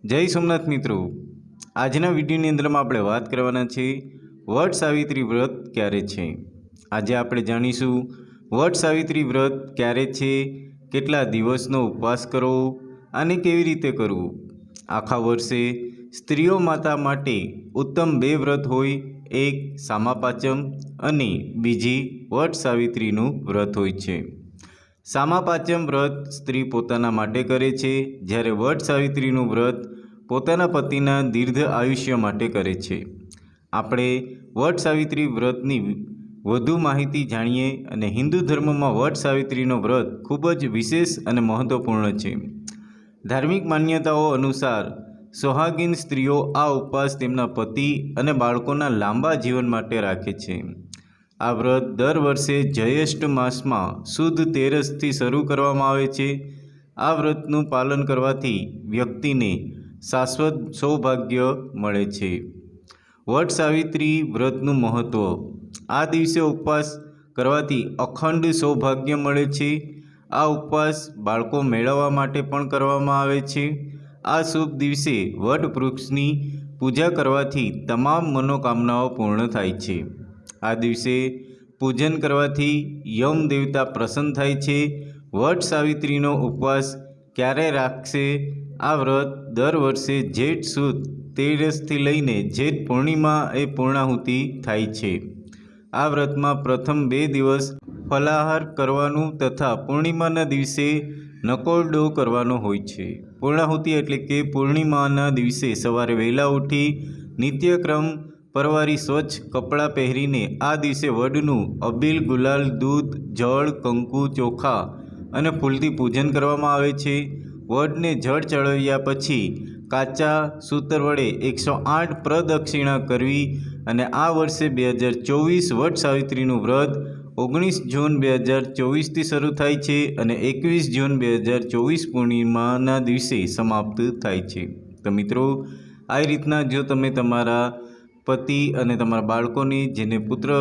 જય સોમનાથ મિત્રો, આજના વિડીયોની અંદરમાં આપણે વાત કરવાના છે વટ સાવિત્રી વ્રત ક્યારે છે। આજે આપણે જાણીશું વટ સાવિત્રી વ્રત ક્યારે છે, કેટલા દિવસનો ઉપવાસ કરવો અને કેવી રીતે કરવું। આખા વર્ષે સ્ત્રીઓ માતા માટે ઉત્તમ બે વ્રત હોય, એક સામાપાચમ અને બીજી વટ સાવિત્રીનું વ્રત હોય છે। સામાપાચમ વ્રત સ્ત્રી પોતાના માટે કરે છે, જ્યારે વટ સાવિત્રીનું વ્રત પોતાના પતિના દીર્ઘ આયુષ્ય માટે કરે છે। આપણે વટ સાવિત્રી વ્રતની વધુ માહિતી જાણીએ અને હિન્દુ ધર્મમાં વટ સાવિત્રીનો વ્રત ખૂબ જ વિશેષ અને મહત્વપૂર્ણ છે। ધાર્મિક માન્યતાઓ અનુસાર સોહાગીન સ્ત્રીઓ આ ઉપવાસ તેમના પતિ અને બાળકોના લાંબા જીવન માટે રાખે છે। આ વ્રત દર વર્ષે જ્યેષ્ઠ માસમાં શુદ્ધ તેરસથી શરૂ કરવામાં આવે છે। આ વ્રતનું પાલન કરવાથી વ્યક્તિને શાશ્વત સૌભાગ્ય મળે છે। વટ સાવિત્રી વ્રતનું મહત્ત્વ: આ દિવસે ઉપવાસ કરવાથી અખંડ સૌભાગ્ય મળે છે। આ ઉપવાસ બાળકો મેળવવા માટે પણ કરવામાં આવે છે। આ શુભ દિવસે વટ વૃક્ષની પૂજા કરવાથી તમામ મનોકામનાઓ પૂર્ણ થાય છે। આ દિવસે પૂજન કરવાથી યમ દેવતા પ્રસન્ન થાય છે। વટ સાવિત્રીનો ઉપવાસ ક્યારે રાખશે? આ વ્રત દર વર્ષે જેઠ સુદ તેરસથી લઈને જેઠ પૂર્ણિમા એ પૂર્ણાહુતિ થાય છે। આ વ્રતમાં પ્રથમ 2 દિવસ ફલાહાર કરવાનું તથા પૂર્ણિમાના દિવસે નકોરડો કરવાનો હોય છે। પૂર્ણાહુતિ એટલે કે પૂર્ણિમાના દિવસે સવારે વહેલા ઉઠી નિત્યક્રમ પરવારી સ્વચ્છ કપડાં પહેરીને આ દિવસે વડનું અબીલ, ગુલાલ, દૂધ, જળ, કંકુ, ચોખા અને ફૂલથી પૂજન કરવામાં આવે છે। વડને જળ ચડાવ્યા પછી કાચા સૂતર વડે 108 પ્રદક્ષિણા કરવી અને આ વર્ષે 2024 વટ સાવિત્રીનું વ્રત 19 જૂન 2024થી શરૂ થાય છે અને 21 જૂન 2024 પૂર્ણિમાના દિવસે સમાપ્ત થાય છે। તો મિત્રો, આ રીતના જો તમે તમારા પતિ અને તમારા બાળકોની જેને પુત્ર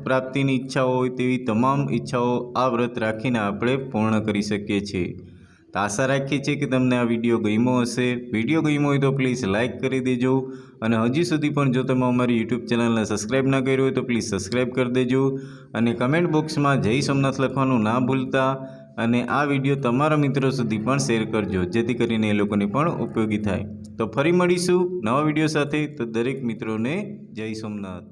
પ્રાપ્તિની ઈચ્છા હોય તેવી તમામ ઈચ્છાઓ આ વ્રત રાખીને આપણે પૂર્ણ કરી શકીએ છીએ। તો આશા રાખીએ છીએ કે તમને આ વિડીયો ગમ્યો હશે। વિડીયો ગમ્યો હોય તો પ્લીઝ લાઇક કરી દેજો અને હજી સુધી પણ જો તમે અમારી યુટ્યુબ ચેનલને સબસ્ક્રાઈબ ના કર્યું હોય તો પ્લીઝ સબસ્ક્રાઈબ કરી દેજો અને કમેન્ટ બોક્સમાં જય સોમનાથ લખવાનું ના ભૂલતા અને આ વિડીયો તમારા મિત્રો સુધી પણ શેર કરજો, જેથી કરીને એ લોકોને પણ ઉપયોગી થાય। તો ફરી મળીશું નવા વિડીયો સાથે। તો દરેક મિત્રોને જય સોમનાથ।